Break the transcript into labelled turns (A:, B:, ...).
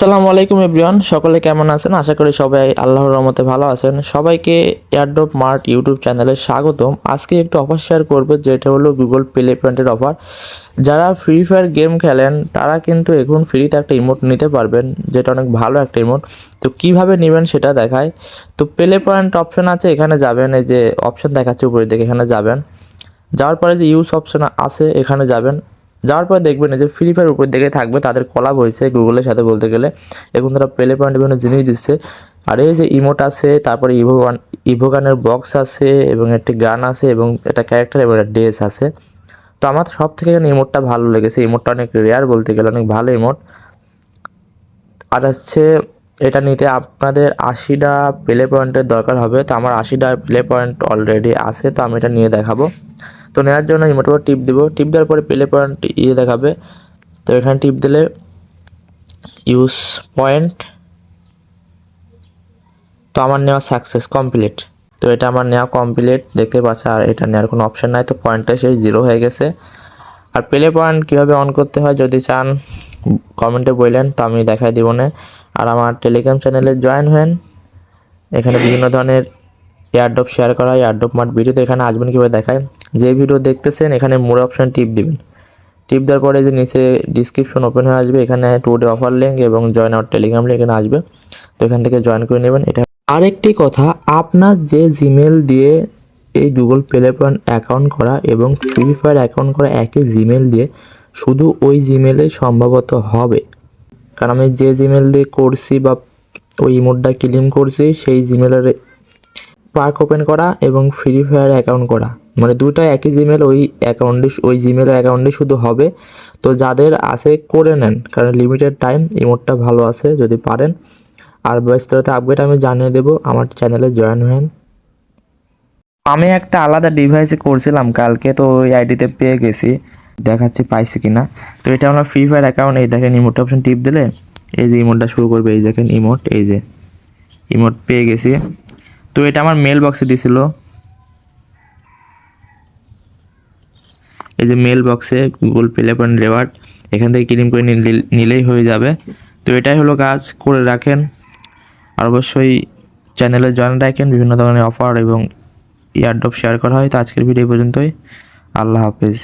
A: আসসালামু আলাইকুম এভরিওয়ান, সকলে কেমন আছেন? আশা করি সবাই আল্লাহর রহমতে ভালো আছেন। সবাইকে এয়ারড্রপ মার্ট ইউটিউব চ্যানেলে স্বাগতম। আজকে একটু অফার শেয়ার করবো, যেটা হলো গুগল প্লে পয়েন্টের অফার। যারা ফ্রি ফায়ার গেম খেলেন তারা কিন্তু এখন ফ্রিতে একটা ইমোট নিতে পারবেন, যেটা অনেক ভালো একটা ইমোট। তো কিভাবে নেবেন সেটা দেখায়। তো প্লে পয়েন্ট অপশন আছে, এখানে যাবেন। এই যে অপশন দেখাচ্ছে উপরের দিকে, এখানে যাবেন। যাওয়ার পরে যে ইউজ অপশন আছে এখানে যাবেন। যাওয়ার পরে দেখবেন যে ফ্রি ফায়ার উপর দিকে থাকবে, তাদের কলাব হয়েছে গুগলের সাথে বলতে গেলে। এখন তারা প্লে পয়েন্ট বিভিন্ন জিনিস দিচ্ছে। আর এই যে ইমোট আছে, তারপরে ইভোগানের বক্স আছে, এবং একটি গান আছে, এবং একটা ক্যারেক্টার, এবং একটা ড্রেস আছে। তো আমার সব থেকে এখানে ইমোটটা ভালো লেগেছে। ইমোটটা অনেক রেয়ার বলতে গেলে, অনেক ভালো ইমোট। আর হচ্ছে এটা নিতে আপনাদের 80টা প্লে পয়েন্টের দরকার হবে। তো আমার 80টা প্লে পয়েন্ট অলরেডি আছে, তো আমি এটা নিয়ে দেখাবো। তো নেওয়ার জন্য ইমোটের উপর টিপ দিব। টিপ দেওয়ার পরে প্লে পয়েন্ট দেখাবে। তো এখানে টিপ দিলে ইউজ পয়েন্ট। তো আমার নেওয়া সাকসেস কমপ্লিট। তো এটা আমার নেওয়া কমপ্লিট দেখতে পাচ্ছে। আর এটা নেওয়ার কোনো অপশন নাই, তো পয়েন্টটা শেষ, 0 হয়ে গেছে। আর প্লে পয়েন্ট কীভাবে অন করতে হয় যদি চান কমেন্টে বললেন, তো আমি দেখাই দিব না। আর আমার টেলিগ্রাম চ্যানেলে জয়েন হন। এখানে বিভিন্ন ধরনের এয়ারড্রপ শেয়ার করা হয়, এয়ারড্রপ মার্ট ভিডিও। তো এখানে আসবেন, কীভাবে দেখায়। যে ভিডিও দেখতেছেন এখানে মোর অপশন টিপ দিবেন। টিপ দেওয়ার পরে যে নিচে ডিসক্রিপশন ওপেন হয়ে আসবে, এখানে টুডে অফার লিঙ্ক এবং জয়েন আওয়ার টেলিগ্রাম লিঙ্ক এখানে আসবে। তো এখান থেকে জয়েন করে নেবেন। এটা আরেকটি কথা, আপনার যে জিমেল দিয়ে এই গুগল প্লে পয়েন্ট অ্যাকাউন্ট করা এবং ফ্রি ফায়ার অ্যাকাউন্ট করা একই জিমেল দিয়ে শুধু ওই জিমেলেই সম্ভবত হবে। কারণ আমি যে জিমেল দিয়ে করছি বা ওই ইমোটটা ক্লেম করছি, সেই জিমেলের পার্ক ওপেন করা এবং ফ্রি ফায়ার অ্যাকাউন্ট করা, মানে দুটো একই জিমেল, ওই অ্যাকাউন্টে ওই জিমেলের অ্যাকাউন্টে শুধু হবে। তো যাদের আছে করে নেন, কারণ লিমিটেড টাইম। ইমোটটা ভালো আছে যদি পারেন। আর বিস্তারিত আপডেট আমি জানিয়ে দেবো, আমার চ্যানেলে জয়েন হন। আমি একটা আলাদা ডিভাইসে করছিলাম কালকে, তো ওই আইডিতে পেয়ে গেছি, দেখাচ্ছি পাইছি কিনা। তো এটা আমার ফ্রি ফায়ার অ্যাকাউন্ট। এই দেখেন ইমোট অপশন টিপ দিলে এই যে ইমোটটা শুরু করবে। এই দেখেন ইমোট, এই যে ইমোট পেয়ে গেছি। তো এটা আমার মেল বক্সে দিছিল। এই যে মেল বক্সে গুগল প্লে পয়েন্ট রিওয়ার্ড, এখান থেকে ক্লেম করে নিলেই হয়ে যাবে। তো এটাই হলো কাজ, করে রাখেন। আর অবশ্যই চ্যানেলে জয়েন রাখেন। বিভিন্ন ধরনের অফার এবং এয়ারড্রপ শেয়ার করা হয়। তো আজকের ভিডিও পর্যন্তই। আল্লাহ হাফেজ।